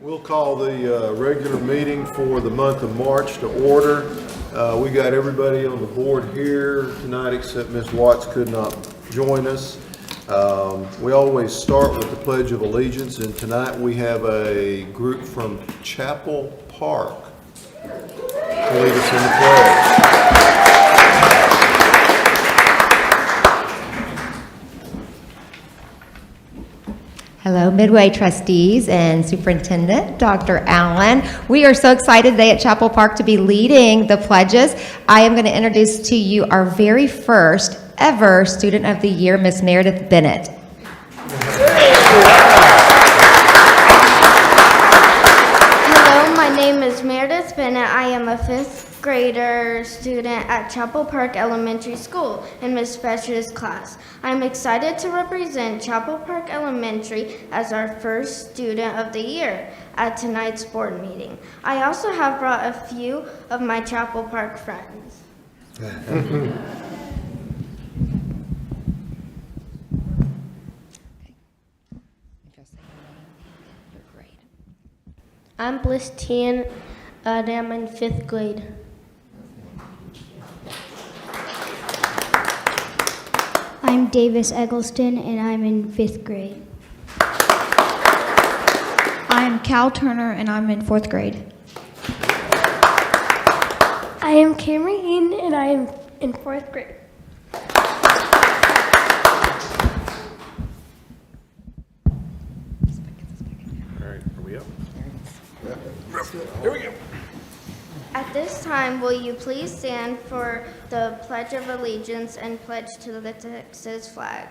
We'll call the regular meeting for the month of March to order. We got everybody on the board here tonight except Ms. Watts could not join us. We always start with the Pledge of Allegiance, and tonight we have a group from Chapel Park to lead us in the pledge. Hello, Midway trustees and Superintendent Dr. Allen. We are so excited today at Chapel Park to be leading the pledges. I am going to introduce to you our very first ever Student of the Year, Miss Meredith Bennett. Hello, my name is Meredith Bennett. I am a fifth grader student at Chapel Park Elementary School in Miss Fetch's class. I'm excited to represent Chapel Park Elementary as our first Student of the Year at tonight's board meeting. I also have brought a few of my Chapel Park friends. I'm Bliss Tian, and I'm in fifth grade. I'm Davis Eggleston, and I'm in fifth grade. I'm Cal Turner, and I'm in fourth grade. I am Cameron, and I am in fourth grade. All right, are we up? Here we go. At this time, will you please stand for the Pledge of Allegiance and pledge to the Texas flag?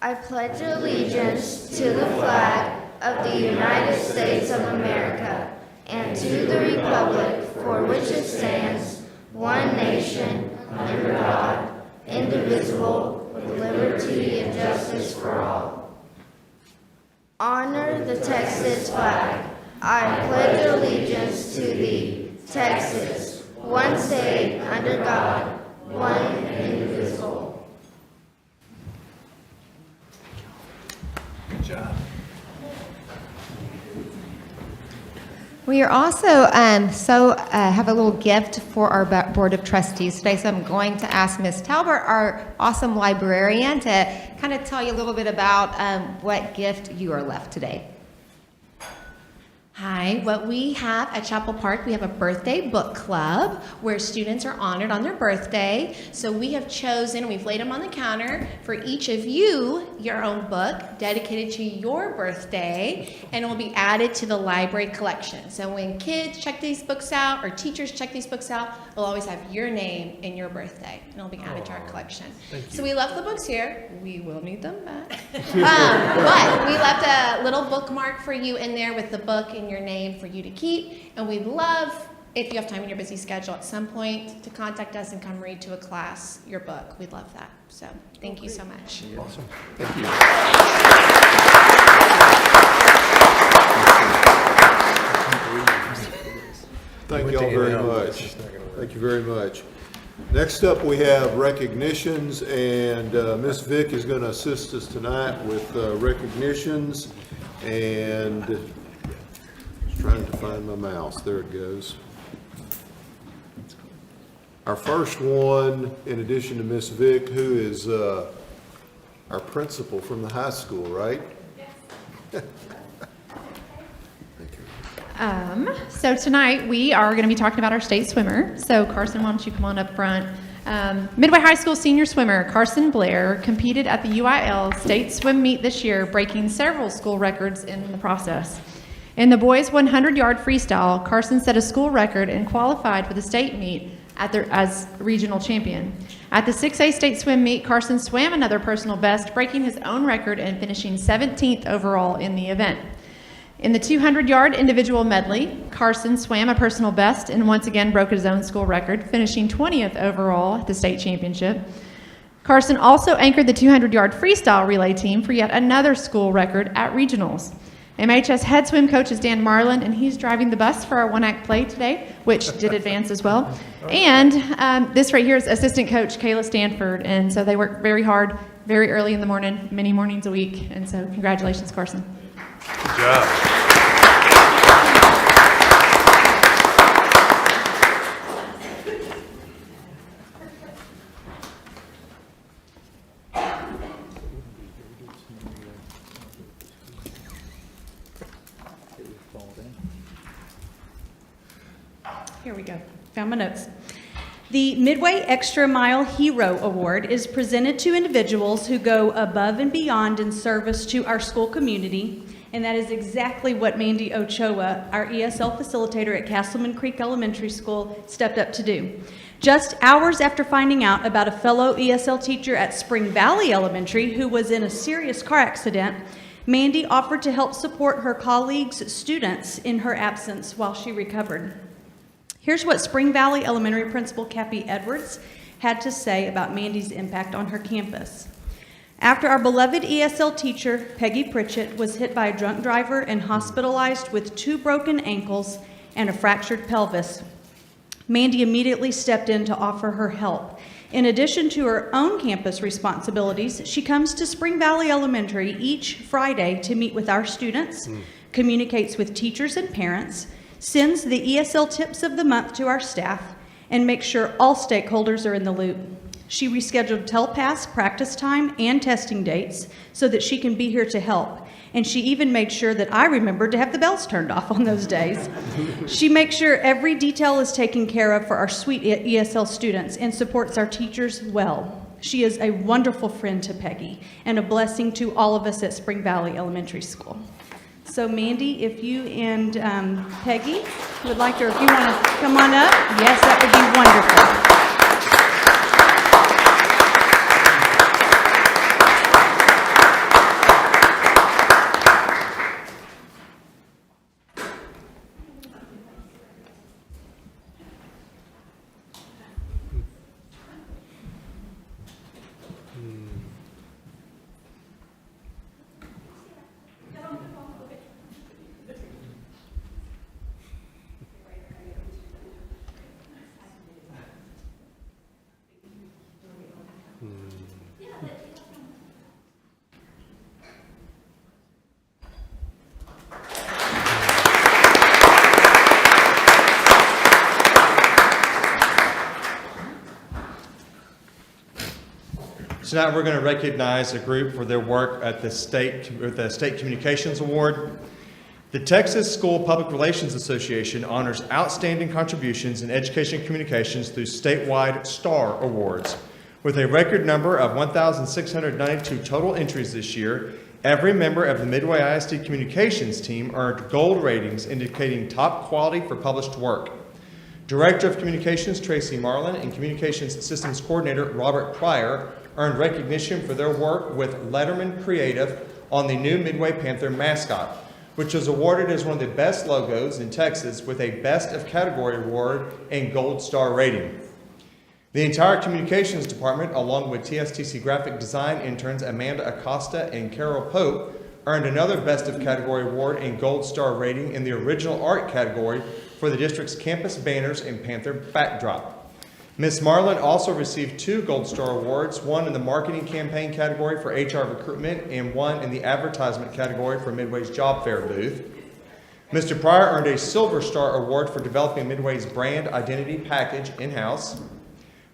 I pledge allegiance to the flag of the United States of America and to the republic for which it stands, one nation, under God, indivisible, with liberty and justice for all. Honor the Texas flag. I pledge allegiance to thee, Texas, one state, under God, one indivisible. Good job. We are also have a little gift for our Board of Trustees today, so I'm going to ask Ms. Talbert, our awesome librarian, to kind of tell you a little bit about what gift you are left today. Hi, what we have at Chapel Park, we have a birthday book club where students are honored on their birthday. So we have chosen, we've laid them on the counter for each of you, your own book dedicated to your birthday, and it will be added to the library collection. So when kids check these books out or teachers check these books out, they'll always have your name and your birthday, and it'll be added to our collection. So we left the books here. We will need them back. But we left a little bookmark for you in there with the book and your name for you to keep, and we'd love, if you have time in your busy schedule at some point, to contact us and come read to a class your book. We'd love that. So thank you so much. Awesome. Thank you. Thank you all very much. Thank you very much. Next up, we have recognitions, and Ms. Vick is going to assist us tonight with recognitions, and trying to find my mouse. There it goes. Our first one, in addition to Miss Vick, who is our principal from the high school, right? Yes. Thank you. So tonight we are going to be talking about our state swimmer. So Carson, why don't you come on up front? Midway High School senior swimmer Carson Blair competed at the UIL state swim meet this year, breaking several school records in the process. In the boys 100-yard freestyle, Carson set a school record and qualified for the state meet as regional champion. At the 6A state swim meet, Carson swam another personal best, breaking his own record and finishing 17th overall in the event. In the 200-yard individual medley, Carson swam a personal best and once again broke his own school record, finishing 20th overall at the state championship. Carson also anchored the 200-yard freestyle relay team for yet another school record at regionals. MHS head swim coach is Dan Marlin, and he's driving the bus for our one-act play today, which did advance as well. And this right here is assistant coach Kayla Stanford, and so they work very hard, very early in the morning, many mornings a week, and so congratulations, Carson. Good job. Here we go. Found my notes. The Midway Extra Mile Hero Award is presented to individuals who go above and beyond in service to our school community, and that is exactly what Mandy Ochoa, our ESL facilitator at Castleman Creek Elementary School, stepped up to do. Just hours after finding out about a fellow ESL teacher at Spring Valley Elementary who was in a serious car accident, Mandy offered to help support her colleagues' students in her absence while she recovered. Here's what Spring Valley Elementary Principal Cappy Edwards had to say about Mandy's impact on her campus. After our beloved ESL teacher, Peggy Pritchett, was hit by a drunk driver and hospitalized with 2 broken ankles and a fractured pelvis, Mandy immediately stepped in to offer her help. In addition to her own campus responsibilities, she comes to Spring Valley Elementary each Friday to meet with our students, communicates with teachers and parents, sends the ESL tips of the month to our staff, and makes sure all stakeholders are in the loop. She rescheduled telepass practice time and testing dates so that she can be here to help. And she even made sure that I remembered to have the bells turned off on those days. She makes sure every detail is taken care of for our sweet ESL students and supports our teachers well. She is a wonderful friend to Peggy and a blessing to all of us at Spring Valley Elementary School. So Mandy, if you and Peggy would like to, or if you want to come on up, yes, that would be wonderful. Tonight we're going to recognize a group for their work at the State Communications Award. The Texas School Public Relations Association honors outstanding contributions in education communications through statewide STAR Awards. With a record number of 1,692 total entries this year, every member of the Midway ISD communications team earned gold ratings indicating top quality for published work. Director of Communications Tracy Marlin and Communications Systems Coordinator Robert Pryor earned recognition for their work with Letterman Creative on the new Midway Panther mascot, which was awarded as one of the best logos in Texas with a Best of Category award and Gold Star rating. The entire communications department, along with TSTC graphic design interns Amanda Acosta and Carol Pope, earned another Best of Category award and Gold Star rating in the original art category for the district's campus banners and Panther backdrop. Ms. Marlin also received 2 Gold Star awards, one in the marketing campaign category for HR recruitment and one in the advertisement category for Midway's job fair booth. Mr. Pryor earned a Silver Star award for developing Midway's brand identity package in-house.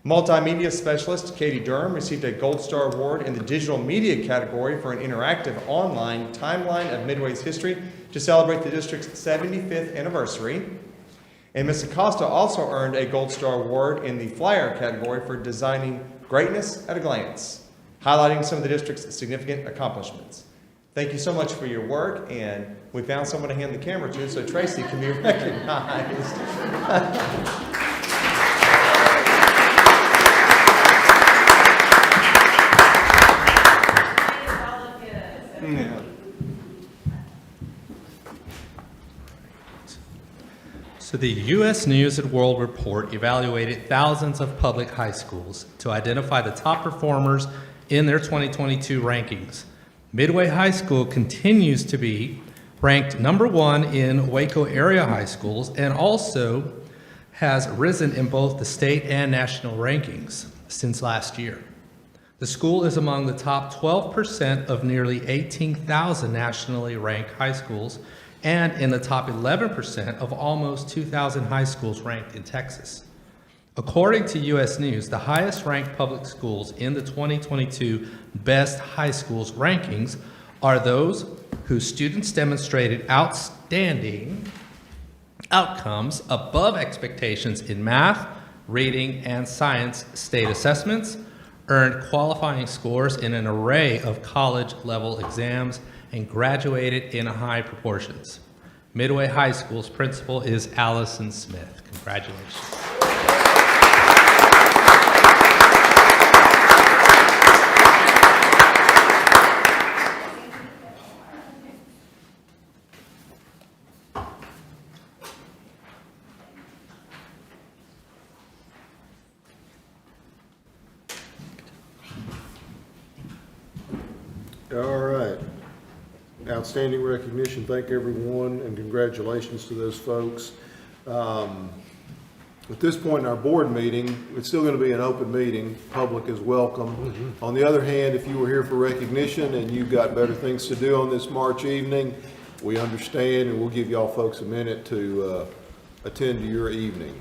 Multimedia specialist Katie Durham received a Gold Star award in the digital media category for an interactive online timeline of Midway's history to celebrate the district's 75th anniversary. And Ms. Acosta also earned a Gold Star award in the flyer category for designing greatness at a glance, highlighting some of the district's significant accomplishments. Thank you so much for your work, and we found someone to hand the camera to so Tracy can be recognized. Yeah. So the U.S. News and World Report evaluated thousands of public high schools to identify the top performers in their 2022 rankings. Midway High School continues to be ranked #1 in Waco area high schools and also has risen in both the state and national rankings since last year. The school is among the top 12% of nearly 18,000 nationally ranked high schools and in the top 11% of almost 2,000 high schools ranked in Texas. According to U.S. News, the highest ranked public schools in the 2022 Best High Schools rankings are those whose students demonstrated outstanding outcomes above expectations in math, reading, and science state assessments, earned qualifying scores in an array of college-level exams, and graduated in high proportions. Midway High School's principal is Allison Smith. Congratulations. All right. Outstanding recognition. Thank everyone, and congratulations to those folks. At this point in our board meeting, it's still going to be an open meeting. Public is welcome. On the other hand, if you were here for recognition and you've got better things to do on this March evening, we understand, and we'll give y'all folks a minute to attend to your evening.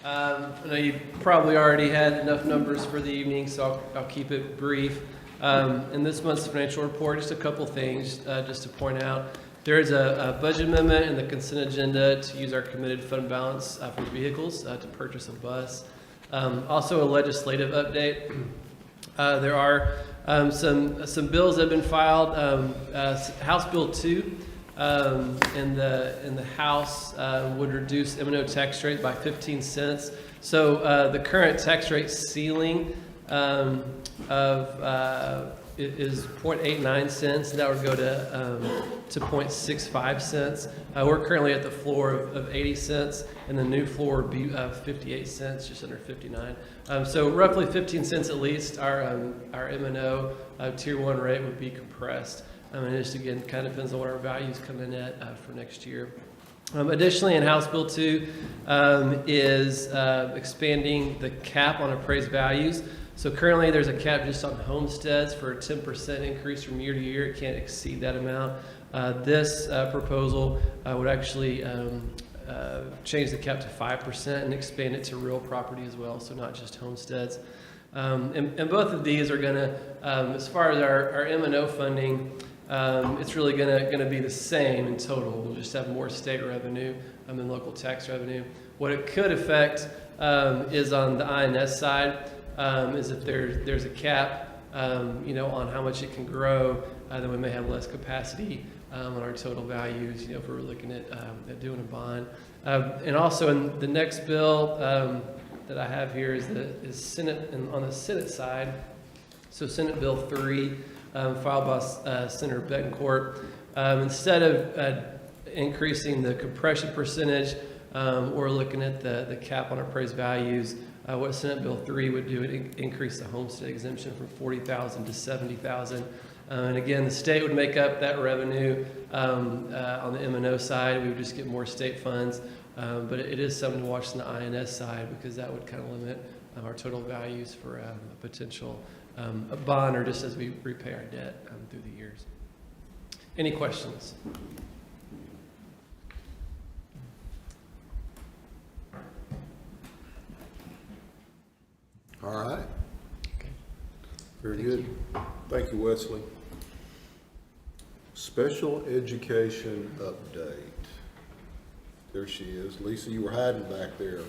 I know you probably already had enough numbers for the evening, so I'll keep it brief. In this month's financial report, just a couple things just to point out. There is a budget amendment in the consent agenda to use our committed fund balance for vehicles to purchase a bus. Also a legislative update. There are some bills that have been filed. House Bill 2 in the House would reduce M&O tax rate by 15 cents. So the current tax rate ceiling is 0.89 cents, and that would go to 0.65 cents. We're currently at the floor of 80 cents, and the new floor would be 58 cents, just under 59. So roughly 15 cents at least, our M&O Tier 1 rate would be compressed. And just again, kind of depends on what our values come in at for next year. Additionally, in House Bill 2 is expanding the cap on appraised values. So currently there's a cap just on homesteads for a 10% increase from year to year. It can't exceed that amount. This proposal would actually change the cap to 5% and expand it to real property as well, so not just homesteads. And both of these are going to, as far as our M&O funding, it's really going to be the same in total. We'll just have more state revenue than local tax revenue. What it could affect is on the INS side, is if there's a cap, on how much it can grow, then we may have less capacity on our total values, if we're looking at doing a bond. And also in the next bill that I have here is Senate, and on the Senate side, so Senate Bill 3, filed by Senator Betancourt. Instead of increasing the compression percentage, we're looking at the cap on appraised values. What Senate Bill 3 would do, it increase the homestead exemption from $40,000 to $70,000. And again, the state would make up that revenue on the M&O side. We would just get more state funds. But it is something to watch on the INS side, because that would kind of limit our total values for a potential a bond, or just as we repay our debt through the years. Any questions? All right. Okay. Very good. Thank you, Wesley. Special education update. There she is. Lisa, you were hiding back there.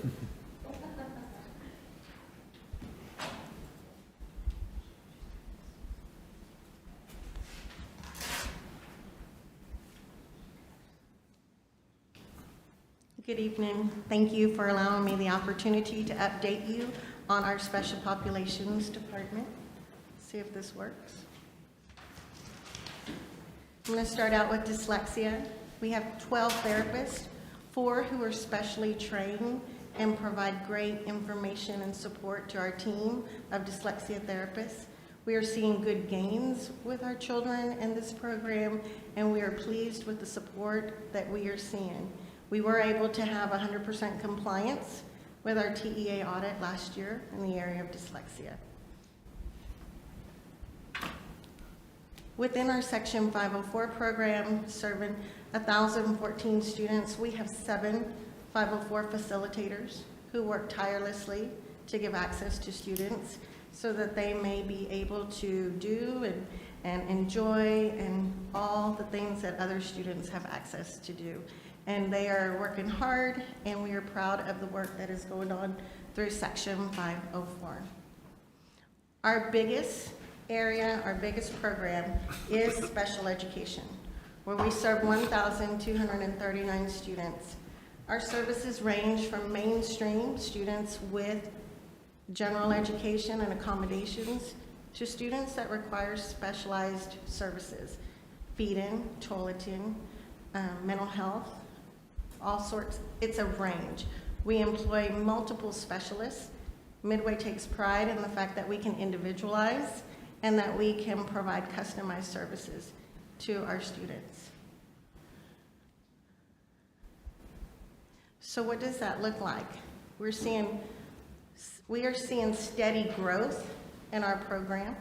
Good evening. Thank you for allowing me the opportunity to update you on our Special Populations Department. See if this works. I'm going to start out with dyslexia. We have 12 therapists, 4 who are specially trained and provide great information and support to our team of dyslexia therapists. We are seeing good gains with our children in this program, and we are pleased with the support that we are seeing. We were able to have 100% compliance with our TEA audit last year in the area of dyslexia. Within our Section 504 program, serving 1,014 students, we have 7 504 facilitators who work tirelessly to give access to students so that they may be able to do and enjoy and all the things that other students have access to do. And they are working hard, and we are proud of the work that is going on through Section 504. Our biggest area, our biggest program is special education, where we serve 1,239 students. Our services range from mainstream students with general education and accommodations to students that require specialized services, feeding, toileting, mental health, all sorts. It's a range. We employ multiple specialists. Midway takes pride in the fact that we can individualize and that we can provide customized services to our students. So what does that look like? We are seeing steady growth in our program.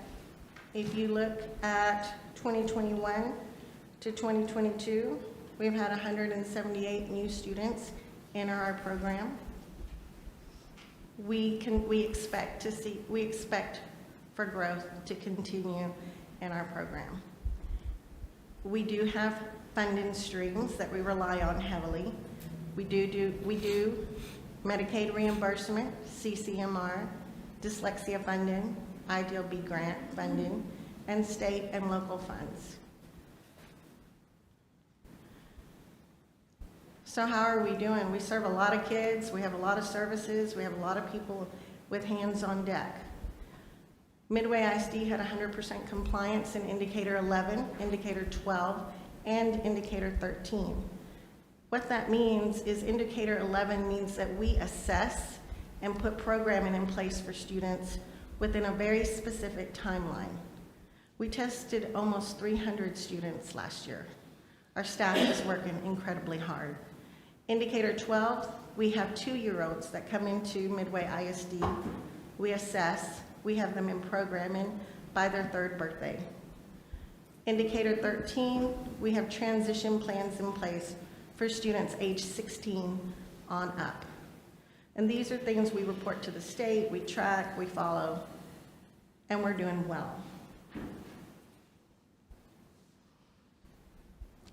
If you look at 2021 to 2022, we've had 178 new students enter our program. We expect for growth to continue in our program. We do have funding streams that we rely on heavily. We do Medicaid reimbursement, CCMR, dyslexia funding, Ideal B grant funding, and state and local funds. So how are we doing? We serve a lot of kids, we have a lot of services, we have a lot of people with hands on deck. Midway ISD had 100% compliance in Indicator 11, Indicator 12, and Indicator 13. What that means is Indicator 11 means that we assess and put programming in place for students within a very specific timeline. We tested almost 300 students last year. Our staff is working incredibly hard. Indicator 12, we have 2-year-olds that come into Midway ISD. We assess, we have them in programming by their 3rd birthday. Indicator 13, we have transition plans in place for students age 16 on up. And these are things we report to the state, we track, we follow, and we're doing well.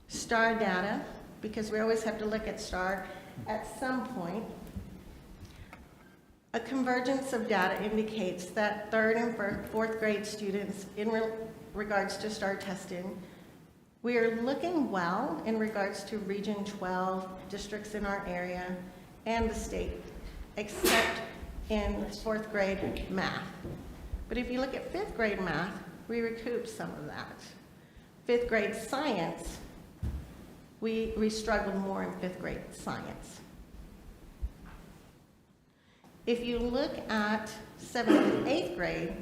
STAR data, because we always have to look at STAR at some point. A convergence of data indicates that 3rd and 4th grade students, in regards to STAR testing, we are looking well in regards to Region 12 districts in our area and the state, except in 4th grade math. But if you look at 5th grade math, we recoup some of that. 5th grade science, we struggled more in 5th grade science. If you look at 7th and 8th grade,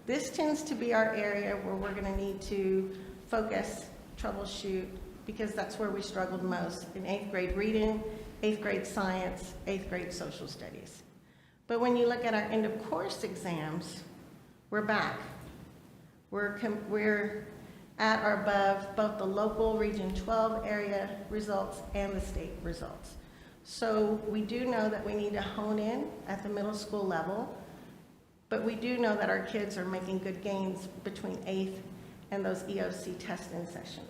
this tends to be our area where we're going to need to focus, troubleshoot, because that's where we struggled most in 8th grade reading, 8th grade science, 8th grade social studies. But when you look at our end of course exams, we're back. We're at or above both the local Region 12 area results and the state results. So we do know that we need to hone in at the middle school level, but we do know that our kids are making good gains between 8th and those EOC testing sessions.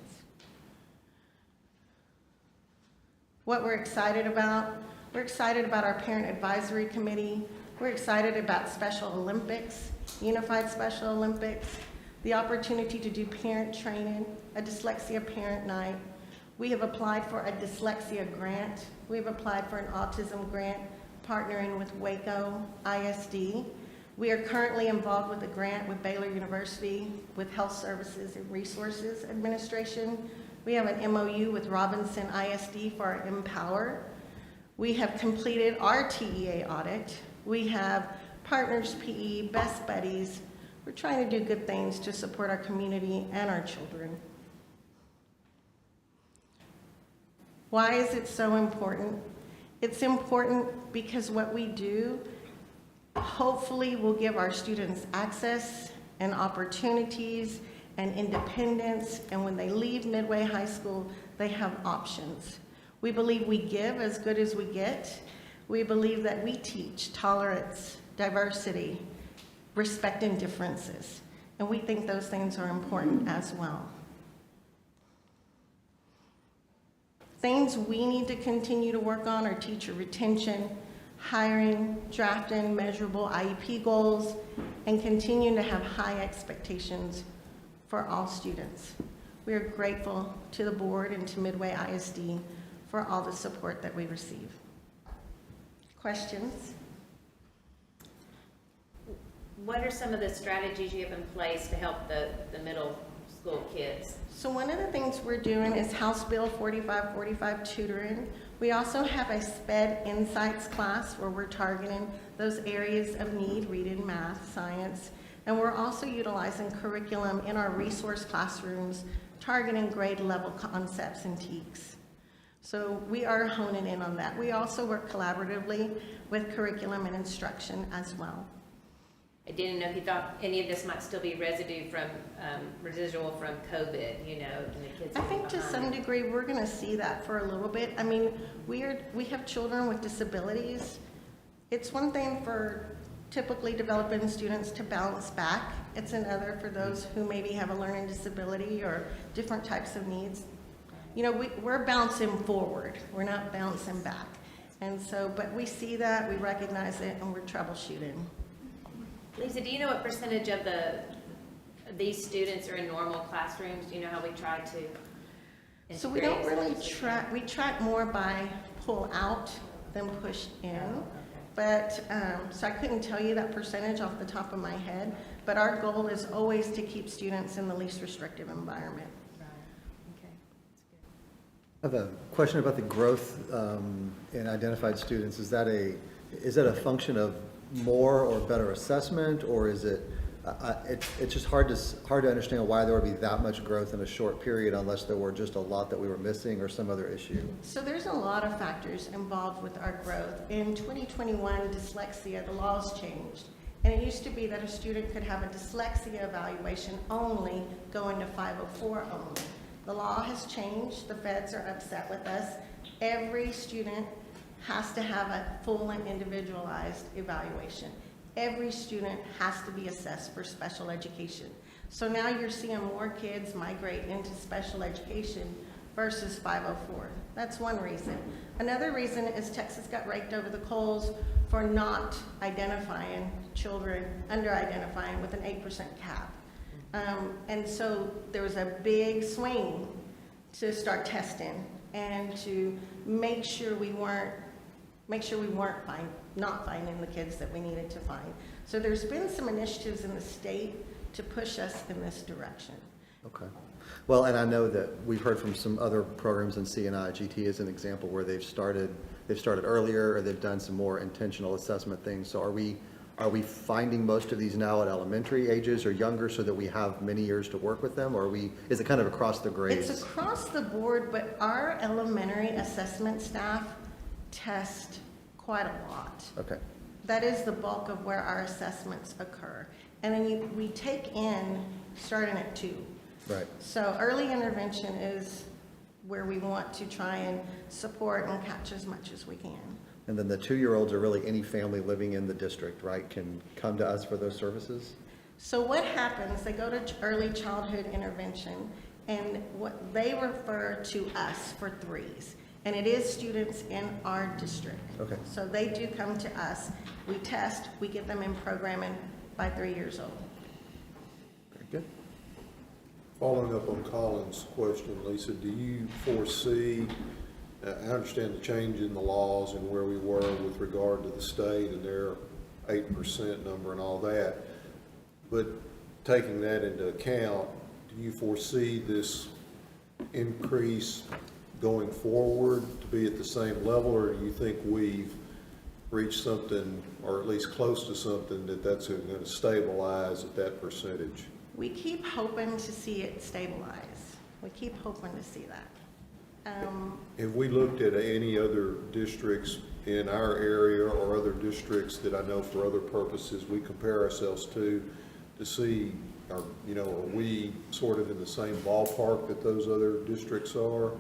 What we're excited about our parent advisory committee. We're excited about Special Olympics, Unified Special Olympics, the opportunity to do parent training, a dyslexia parent night. We have applied for a dyslexia grant. We've applied for an autism grant, partnering with Waco ISD. We are currently involved with a grant with Baylor University with Health Services and Resources Administration. We have an MOU with Robinson ISD for our Empower. We have completed our TEA audit. We have Partners PE, Best Buddies. We're trying to do good things to support our community and our children. Why is it so important? It's important because what we do hopefully will give our students access and opportunities and independence, and when they leave Midway High School, they have options. We believe we give as good as we get. We believe that we teach tolerance, diversity, respecting differences, and we think those things are important as well. Things we need to continue to work on are teacher retention, hiring, drafting measurable IEP goals, and continuing to have high expectations for all students. We are grateful to the board and to Midway ISD for all the support that we receive. Questions? What are some of the strategies you have in place to help the middle school kids? So one of the things we're doing is House Bill 4545 tutoring. We also have a SPED Insights class where we're targeting those areas of need, reading, math, science, and we're also utilizing curriculum in our resource classrooms, targeting grade level concepts and TEKS. So we are honing in on that. We also work collaboratively with curriculum and instruction as well. I didn't know if you thought any of this might still be residual from COVID, you know, and the kids. I think to some degree we're going to see that for a little bit. I mean, we have children with disabilities. It's one thing for typically developing students to bounce back. It's another for those who maybe have a learning disability or different types of needs. You know, we're bouncing forward. We're not bouncing back. And so, but we see that, we recognize it, and we're troubleshooting. Lisa, do you know what percentage of these students are in normal classrooms? Do you know how we try to integrate? So we don't really track, we track more by pull out than push in. But, so I couldn't tell you that percentage off the top of my head, but our goal is always to keep students in the least restrictive environment. I have a question about the growth in identified students. Is that a function of more or better assessment, or is it? It's just hard to understand why there would be that much growth in a short period unless there were just a lot that we were missing or some other issue. So there's a lot of factors involved with our growth. In 2021, dyslexia, the laws changed. And it used to be that a student could have a dyslexia evaluation only, go into 504 only. The law has changed. The feds are upset with us. Every student has to have a full and individualized evaluation. Every student has to be assessed for special education. So now you're seeing more kids migrate into special education versus 504. That's one reason. Another reason is Texas got raked over the coals for not identifying children, under-identifying with an 8% cap. And so there was a big swing to start testing and to make sure we weren't not finding the kids that we needed to find. So there's been some initiatives in the state to push us in this direction. Okay. Well, and I know that we've heard from some other programs in CNI. GT is an example where they've started earlier, or they've done some more intentional assessment things. So are we finding most of these now at elementary ages or younger so that we have many years to work with them, or is it kind of across the grades? It's across the board, but our elementary assessment staff test quite a lot. Okay. That is the bulk of where our assessments occur. And then we take in starting at 2. Right. So early intervention is where we want to try and support and catch as much as we can. And then the 2-year-olds are really any family living in the district, right, can come to us for those services? So what happens, they go to early childhood intervention, and what they refer to us for 3s. And it is students in our district. Okay. So they do come to us. We test, we get them in programming by 3 years old. Very good. Following up on Colin's question, Lisa, do you foresee, I understand the change in the laws and where we were with regard to the state and their 8% number and all that. But taking that into account, do you foresee this increase going forward to be at the same level, or do you think we've reached something, or at least close to something, that's going to stabilize at that percentage? We keep hoping to see it stabilize. We keep hoping to see that. Have we looked at any other districts in our area or other districts that I know for other purposes we compare ourselves to see, are we sort of in the same ballpark that those other districts are?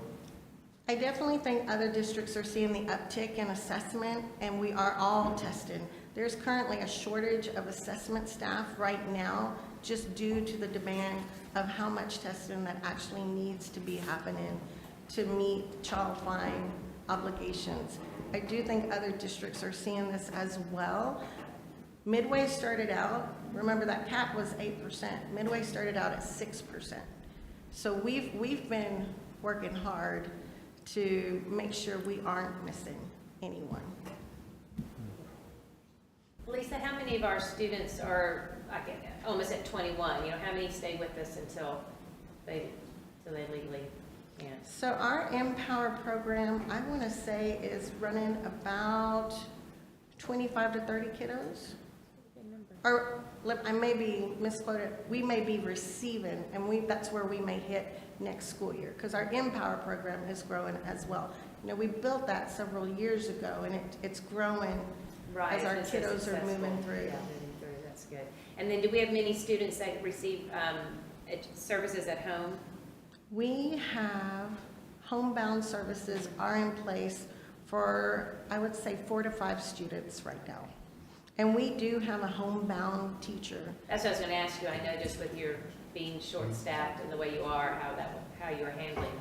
I definitely think other districts are seeing the uptick in assessment, and we are all tested. There's currently a shortage of assessment staff right now, just due to the demand of how much testing that actually needs to be happening to meet child fine obligations. I do think other districts are seeing this as well. Midway started out, remember that cap was 8%. Midway started out at 6%. So we've been working hard to make sure we aren't missing anyone. Lisa, how many of our students are almost at 21? How many stay with us until they legally can? So our Empower program, I want to say, is running about 25 to 30 kiddos. Or I may be misquoted. We may be receiving, and that's where we may hit next school year, because our Empower program is growing as well. We built that several years ago, and it's growing as our kiddos are moving through. Yeah, moving through. That's good. And then, do we have many students that receive services at home? We have homebound services are in place for, I would say, 4 to 5 students right now. And we do have a homebound teacher. That's what I was going to ask you. I know just with your being short-staffed and the way you are, how you're handling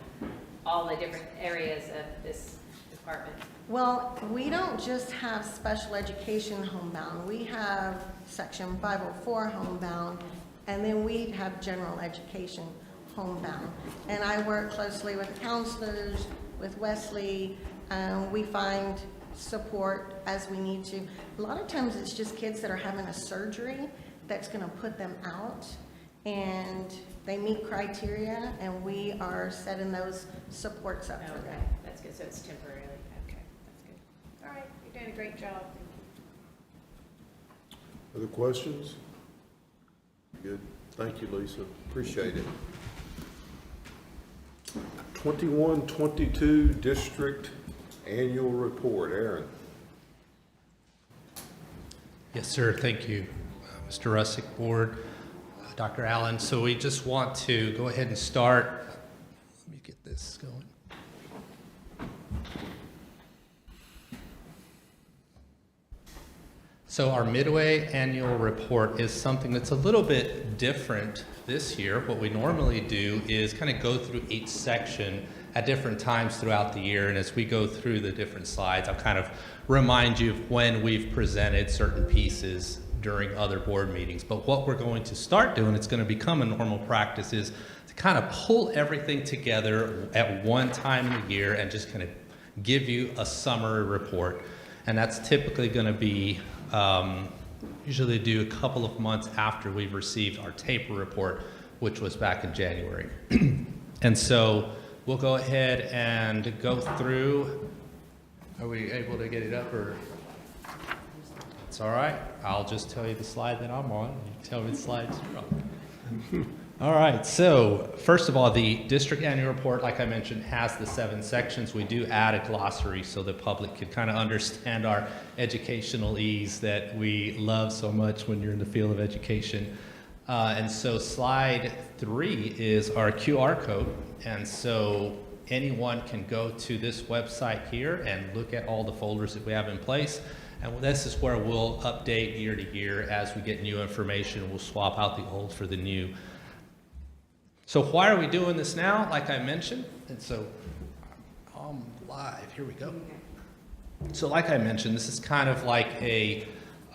all the different areas of this department. Well, we don't just have special education homebound. We have Section 504 homebound, and then we have general education homebound. And I work closely with counselors, with Wesley. We find support as we need to. A lot of times it's just kids that are having a surgery that's going to put them out, and they meet criteria, and we are setting those supports up for them. That's good. So it's temporarily. Okay, that's good. All right, you're doing a great job. Other questions? Good. Thank you, Lisa. Appreciate it. 21-22 District Annual Report. Aaron. Yes, sir. Thank you, Mr. Russick, Board, Dr. Allen. So we just want to go ahead and start. Let me get this going. So our Midway Annual Report is something that's a little bit different this year. What we normally do is kind of go through each section at different times throughout the year, and as we go through the different slides, I'll kind of remind you of when we've presented certain pieces during other board meetings. But what we're going to start doing, it's going to become a normal practice, is to kind of pull everything together at one time in the year and just kind of give you a summary report. And that's typically going to be usually do a couple of months after we've received our TAPR report, which was back in January. And so we'll go ahead and go through. Are we able to get it up, or? It's all right. I'll just tell you the slide that I'm on. You tell me the slides you're on. All right. So first of all, the district annual report, like I mentioned, has the 7 sections. We do add a glossary so the public can kind of understand our educational ease that we love so much when you're in the field of education. And so slide 3 is our QR code. And so anyone can go to this website here and look at all the folders that we have in place. And this is where we'll update year to year as we get new information. We'll swap out the old for the new. So why are we doing this now? Like I mentioned, and so I'm live. Here we go. So like I mentioned, this is kind of like a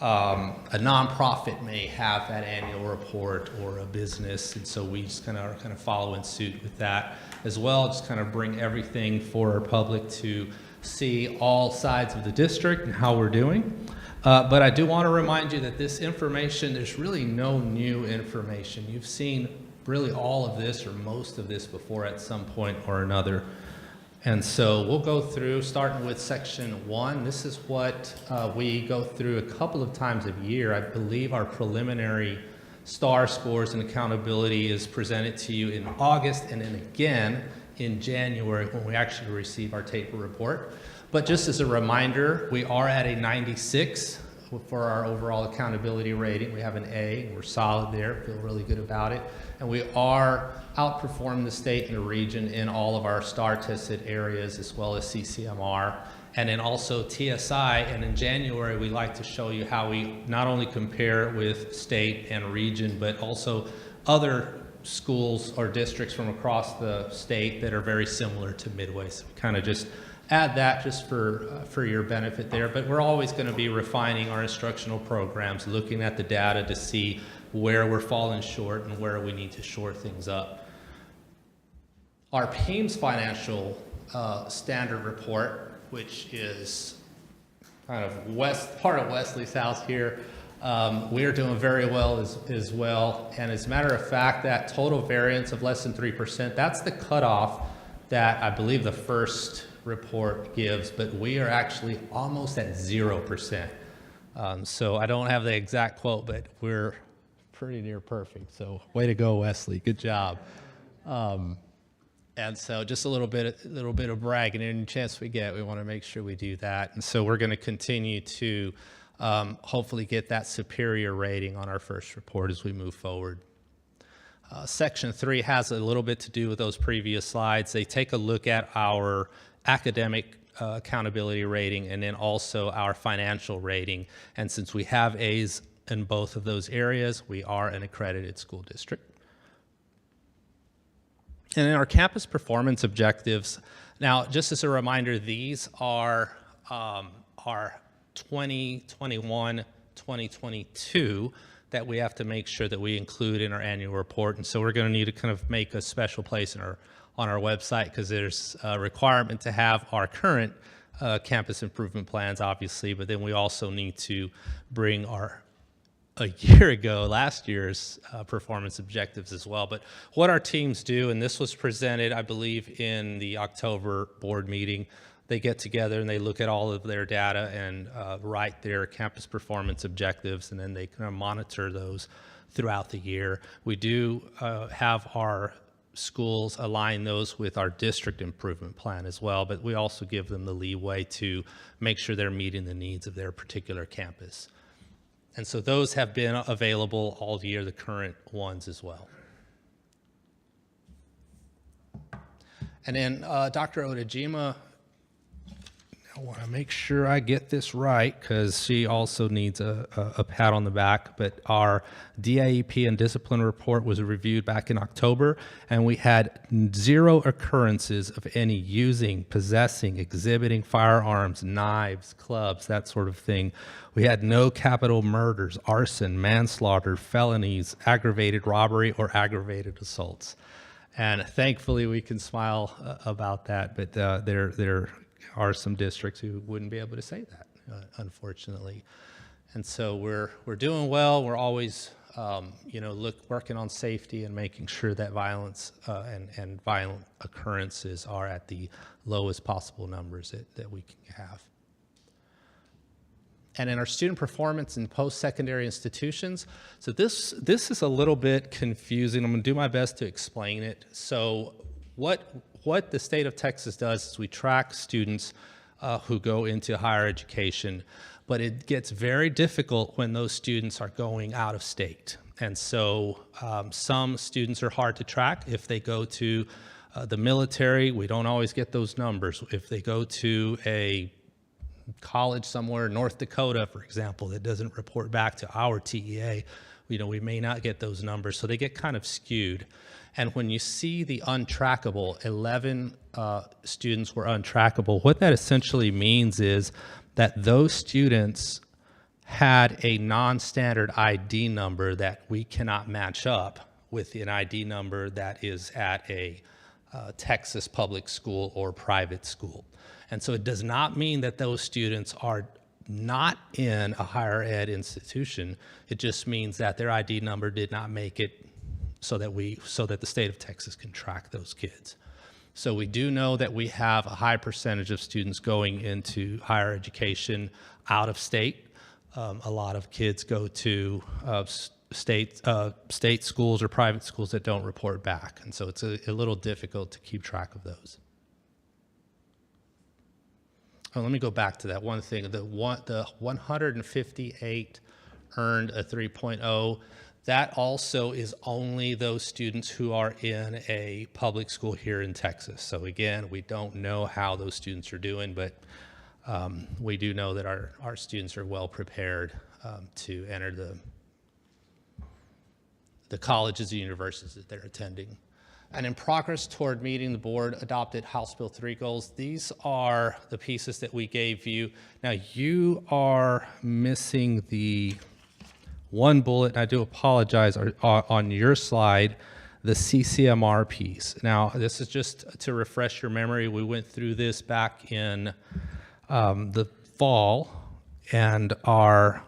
nonprofit may have that annual report, or a business, and so we just kind of follow in suit with that as well. Just kind of bring everything for our public to see all sides of the district and how we're doing. But I do want to remind you that this information, there's really no new information. You've seen really all of this or most of this before at some point or another. And so we'll go through, starting with section 1. This is what we go through a couple of times a year. I believe our preliminary STAR scores and accountability is presented to you in August and then again in January when we actually receive our TAPR report. But just as a reminder, we are at a 96 for our overall accountability rating. We have an A, and we're solid there, feel really good about it. And we are outperforming the state and the region in all of our STAR tested areas as well as CCMR. And then also TSI, and in January we like to show you how we not only compare with state and region, but also other schools or districts from across the state that are very similar to Midway. So we kind of just add that just for your benefit there. But we're always going to be refining our instructional programs, looking at the data to see where we're falling short and where we need to shore things up. Our PEIMS financial standard report, which is kind of part of Wesley's house here, we are doing very well as well. And as a matter of fact, that total variance of less than 3%, that's the cutoff that I believe the first report gives, but we are actually almost at 0%. So I don't have the exact quote, but we're pretty near perfect. So way to go, Wesley. Good job. And so just a little bit of bragging. Any chance we get, we want to make sure we do that. And so we're going to continue to hopefully get that superior rating on our first report as we move forward. Section 3 has a little bit to do with those previous slides. They take a look at our academic accountability rating and then also our financial rating. And since we have A's in both of those areas, we are an accredited school district. And in our campus performance objectives, now just as a reminder, these are our 2021, 2022 that we have to make sure that we include in our annual report. And so we're going to need to kind of make a special place on our website because there's a requirement to have our current campus improvement plans, obviously, but then we also need to bring last year's performance objectives as well. But what our teams do, and this was presented, I believe, in the October board meeting, they get together and they look at all of their data and write their campus performance objectives, and then they kind of monitor those throughout the year. We do have our schools align those with our district improvement plan as well, but we also give them the leeway to make sure they're meeting the needs of their particular campus. And so those have been available all year, the current ones as well. And then Dr. Odajima, I want to make sure I get this right because she also needs a pat on the back, but our DIEP and discipline report was reviewed back in October, and we had 0 occurrences of any using, possessing, exhibiting firearms, knives, clubs, that sort of thing. We had no capital murders, arson, manslaughter, felonies, aggravated robbery, or aggravated assaults. And thankfully, we can smile about that, but there are some districts who wouldn't be able to say that, unfortunately. And so we're doing well. We're always, working on safety and making sure that violence and violent occurrences are at the lowest possible numbers that we can have. And in our student performance in post-secondary institutions, so this is a little bit confusing. I'm going to do my best to explain it. So what the state of Texas does is we track students who go into higher education, but it gets very difficult when those students are going out of state. And so some students are hard to track. If they go to the military, we don't always get those numbers. If they go to a college somewhere in North Dakota, for example, that doesn't report back to our TEA, we may not get those numbers. So they get kind of skewed. And when you see the untrackable, 11 students were untrackable, what that essentially means is that those students had a non-standard ID number that we cannot match up with an ID number that is at a Texas public school or private school. And so it does not mean that those students are not in a higher ed institution. It just means that their ID number did not make it so that the state of Texas can track those kids. So we do know that we have a high percentage of students going into higher education out of state. A lot of kids go to state schools or private schools that don't report back, and so it's a little difficult to keep track of those. Oh, let me go back to that one thing. The 158 earned a 3.0. That also is only those students who are in a public school here in Texas. So again, we don't know how those students are doing, but we do know that our students are well prepared to enter the colleges and universities that they're attending. And in progress toward meeting the board adopted House Bill 3 goals. These are the pieces that we gave you. Now you are missing the one bullet, and I do apologize, on your slide, the CCMR piece. Now, this is just to refresh your memory. We went through this back in the fall, and our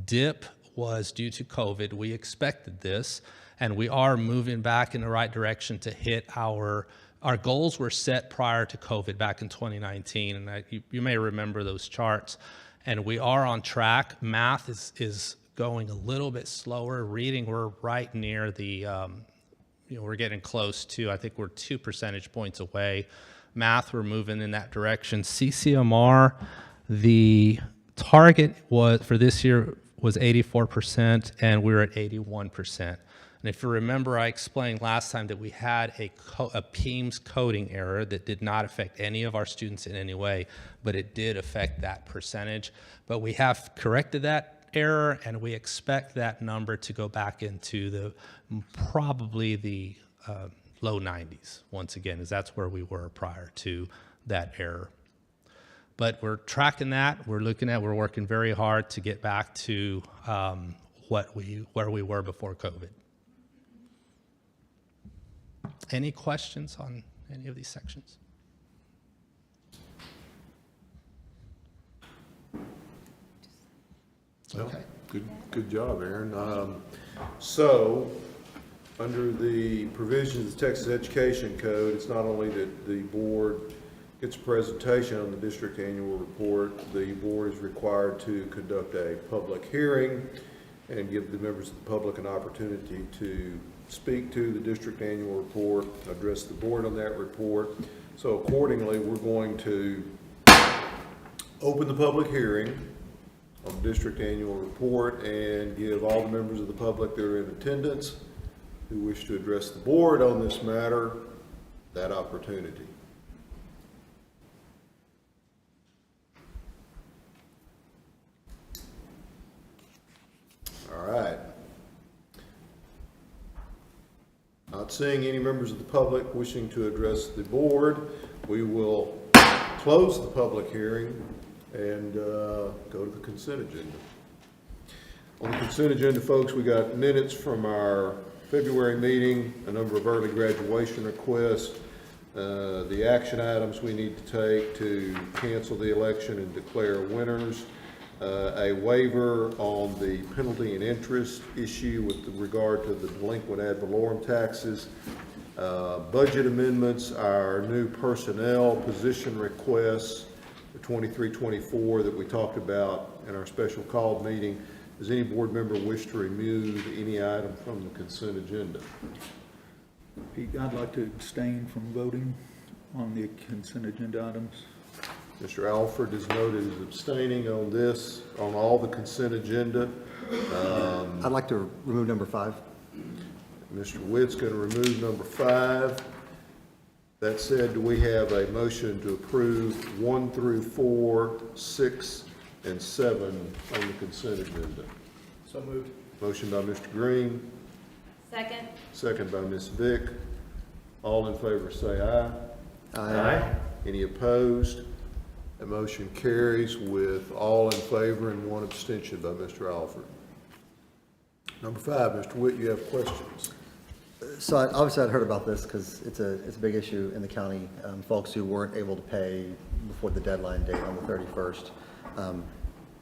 dip was due to COVID. We expected this, and we are moving back in the right direction to hit our goals were set prior to COVID back in 2019, and you may remember those charts. And we are on track. Math is going a little bit slower. Reading, we're right near the, we're getting close to, I think we're 2 percentage points away. Math, we're moving in that direction. CCMR, the target was for this year was 84%, and we're at 81%. And if you remember, I explained last time that we had a PEIMS coding error that did not affect any of our students in any way, but it did affect that percentage. But we have corrected that error, and we expect that number to go back into probably the low 90s once again, as that's where we were prior to that error. But we're tracking that. We're working very hard to get back to where we were before COVID. Any questions on any of these sections? Okay. Good job, Aaron. So, under the provisions of the Texas Education Code, it's not only that the board gets a presentation on the district annual report, the board is required to conduct a public hearing and give the members of the public an opportunity to speak to the district annual report, address the board on that report. So accordingly, we're going to open the public hearing on the district annual report and give all the members of the public that are in attendance who wish to address the board on this matter that opportunity. All right. Not seeing any members of the public wishing to address the board, we will close the public hearing and go to the consent agenda. On the consent agenda, folks, we got minutes from our February meeting, a number of early graduation requests, the action items we need to take to cancel the election and declare winners, a waiver on the penalty and interest issue with regard to the delinquent ad valorem taxes, budget amendments, our new personnel position requests, the 23-24 that we talked about in our special call meeting. Does any board member wish to remove any item from the consent agenda? Pete, I'd like to abstain from voting on the consent agenda items. Mr. Alford is noted as abstaining on this, on all the consent agenda. I'd like to remove number 5. Mr. Witt's going to remove number 5. That said, do we have a motion to approve 1 through 4, 6, and 7 on the consent agenda? So moved. Motion by Mr. Green. Second. Second by Ms. Vick. All in favor say aye. Aye. Any opposed? The motion carries with all in favor and 1 abstention by Mr. Alford. Number 5, Mr. Witt, you have questions. So obviously I'd heard about this because it's a big issue in the county. Folks who weren't able to pay before the deadline date on the 31st.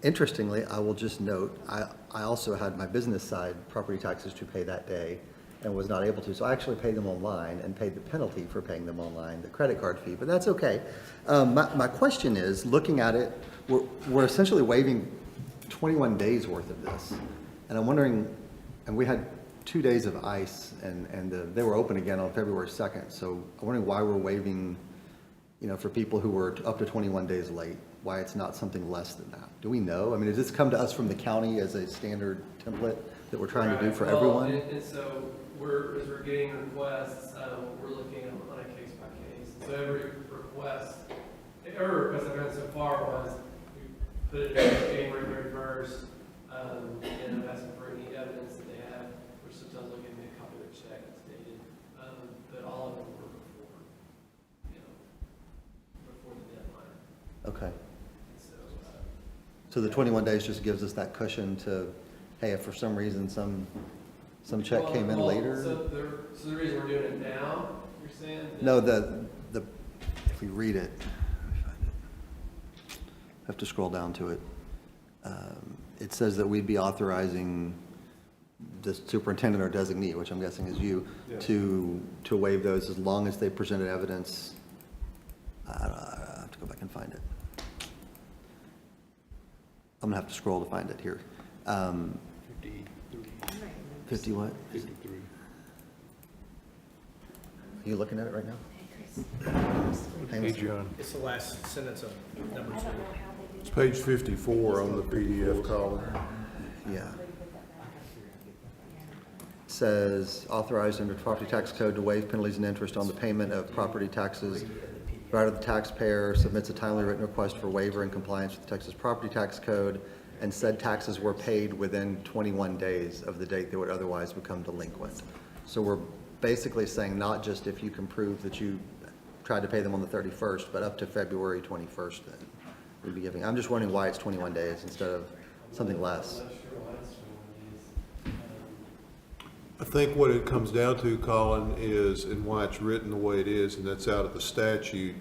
Interestingly, I will just note, I also had my business side property taxes to pay that day and was not able to. So I actually paid them online and paid the penalty for paying them online, the credit card fee, but that's okay. My question is, looking at it, we're essentially waiving 21 days worth of this. And I'm wondering, and we had 2 days of ice and they were open again on February 2nd. So I'm wondering why we're waiving, for people who were up to 21 days late, why it's not something less than that. Do we know? I mean, does this come to us from the county as a standard template that we're trying to do for everyone? And so as we're getting requests, we're looking on a case by case. So every request I've done so far was we put it in January 31st, and I'm asking for any evidence that they have, which sometimes they'll give me a copy of the check that's dated, but all of them were before the deadline. Okay. So the 21 days just gives us that cushion to, hey, if for some reason some check came in later? So the reason we're doing it now, you're saying? No, if we read it, let me find it. I have to scroll down to it. It says that we'd be authorizing the superintendent or designee, which I'm guessing is you, Yes. to waive those as long as they presented evidence. I have to go back and find it. I'm gonna have to scroll to find it here. 50 what? 53. Are you looking at it right now? Hey, John. It's the last sentence of number 2. It's page 54 on the PDF column. Yeah. Says authorized under property tax code to waive penalties and interest on the payment of property taxes, provided the taxpayer submits a timely written request for waiver in compliance with the Texas property tax code, and said taxes were paid within 21 days of the date they would otherwise become delinquent. So we're basically saying not just if you can prove that you tried to pay them on the 31st, but up to February 21st then we'd be giving. I'm just wondering why it's 21 days instead of something less. I think what it comes down to, Colin, is, and why it's written the way it is, and that's out of the statute,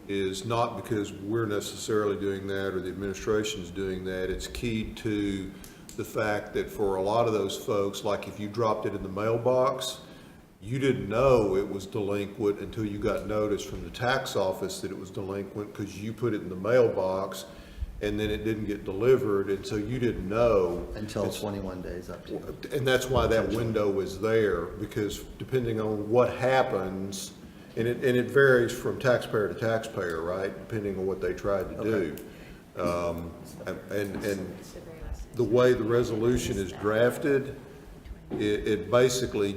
is not because we're necessarily doing that or the administration's doing that. It's keyed to the fact that for a lot of those folks, like if you dropped it in the mailbox, you didn't know it was delinquent until you got notice from the tax office that it was delinquent because you put it in the mailbox and then it didn't get delivered, and so you didn't know. Until 21 days up to. And that's why that window is there, because depending on what happens, and it varies from taxpayer to taxpayer, right, depending on what they tried to do. And the way the resolution is drafted, it basically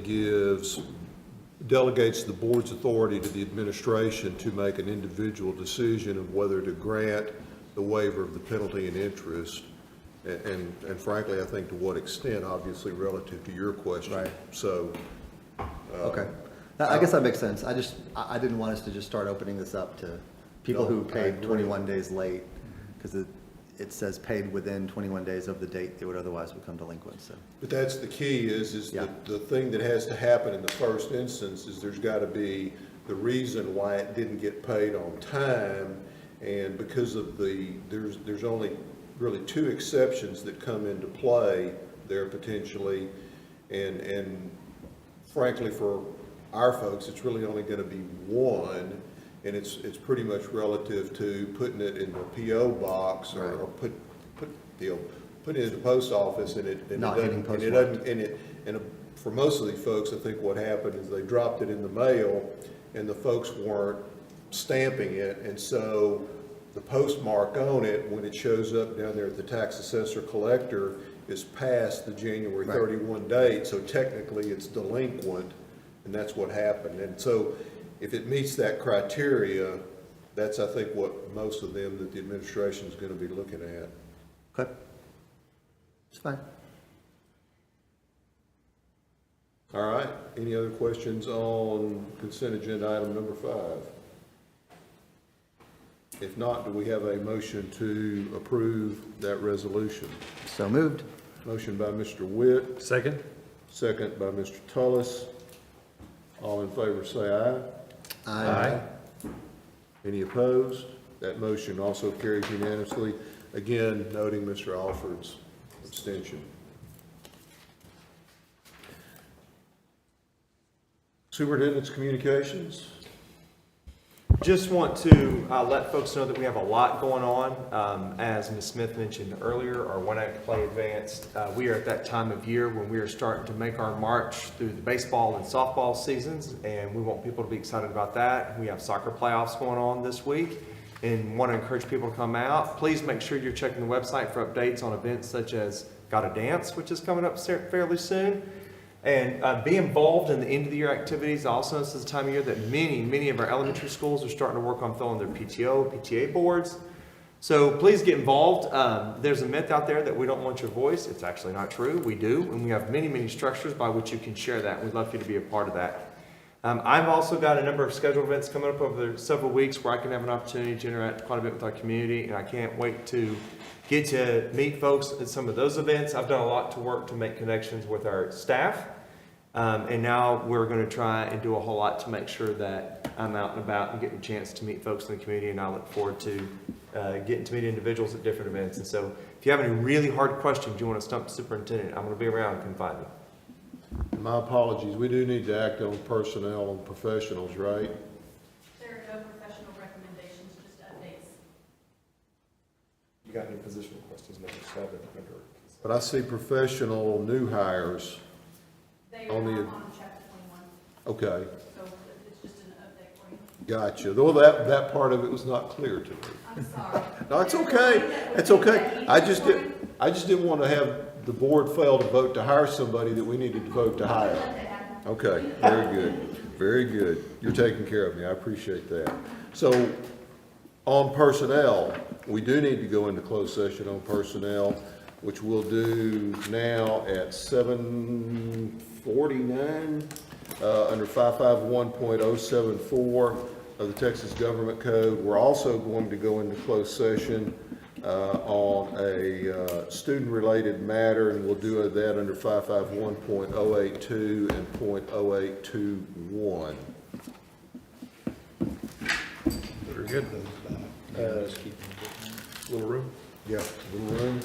delegates the board's authority to the administration to make an individual decision of whether to grant the waiver of the penalty and interest, and frankly, I think to what extent, obviously relative to your question. Right. So. Okay. I guess that makes sense. I didn't want us to just start opening this up to people who paid 21 days late, because it says paid within 21 days of the date they would otherwise become delinquent, so. But that's the key is the thing that has to happen in the first instance is there's got to be the reason why it didn't get paid on time, and because of there's only really 2 exceptions that come into play there potentially, and frankly for our folks it's really only going to be one, and it's pretty much relative to putting it in the PO box or putting it in the post office, and it doesn't, and for most of these folks, I think what happened is they dropped it in the mail and the folks weren't stamping it, and so the postmark on it, when it shows up down there at the tax assessor collector, is past the January 31 date, so technically it's delinquent, and that's what happened. And so if it meets that criteria, that's, I think, what most of them that the administration is going to be looking at. Okay. It's fine. All right. Any other questions on consent agenda item number 5? If not, do we have a motion to approve that resolution? So moved. Motion by Mr. Witt. Second. Second by Mr. Tullis. All in favor say aye. Aye. Any opposed? That motion also carries unanimously. Again, noting Mr. Alford's abstention. Superintendent's communications. Just want to let folks know that we have a lot going on. As Ms. Smith mentioned earlier, our One Act Play Advanced, we are at that time of year when we are starting to make our march through the baseball and softball seasons, and we want people to be excited about that. We have soccer playoffs going on this week and want to encourage people to come out. Please make sure you're checking the website for updates on events such as Gotta Dance, which is coming up fairly soon. And be involved in the end of the year activities. Also, this is the time of year that many of our elementary schools are starting to work on filling their PTO, PTA boards. So please get involved. There's a myth out there that we don't want your voice. It's actually not true. We do, and we have many structures by which you can share that. We'd love for you to be a part of that. I've also got a number of scheduled events coming up over several weeks where I can have an opportunity to interact quite a bit with our community, and I can't wait to get to meet folks at some of those events. I've done a lot to work to make connections with our staff. And now we're going to try and do a whole lot to make sure that I'm out and about and getting a chance to meet folks in the community, and I look forward to getting to meet individuals at different events. And so if you have any really hard questions you want to stump the superintendent, I'm going to be around and come find you. My apologies, we do need to act on personnel and professionals, right? There are no professional recommendations, just updates. You got any positional questions, number 7? But I see professional new hires. They On are the- on chapter 21, Okay, so it's just an update for you. gotcha. Though that part of it was not clear to me. I'm sorry. No, it's okay. It's okay. I just didn't want to have the board fail to vote to hire somebody that we needed to vote to hire. Okay, very good. Very good. You're taking care of me. I appreciate that. So on personnel, we do need to go into closed session on personnel, which we'll do now at 7:49 under 551.074 of the Texas Government Code. We're also going to go into closed session on a student-related matter, and we'll do that under 551.082 and .0821. Very good. Little room? Yeah, little room.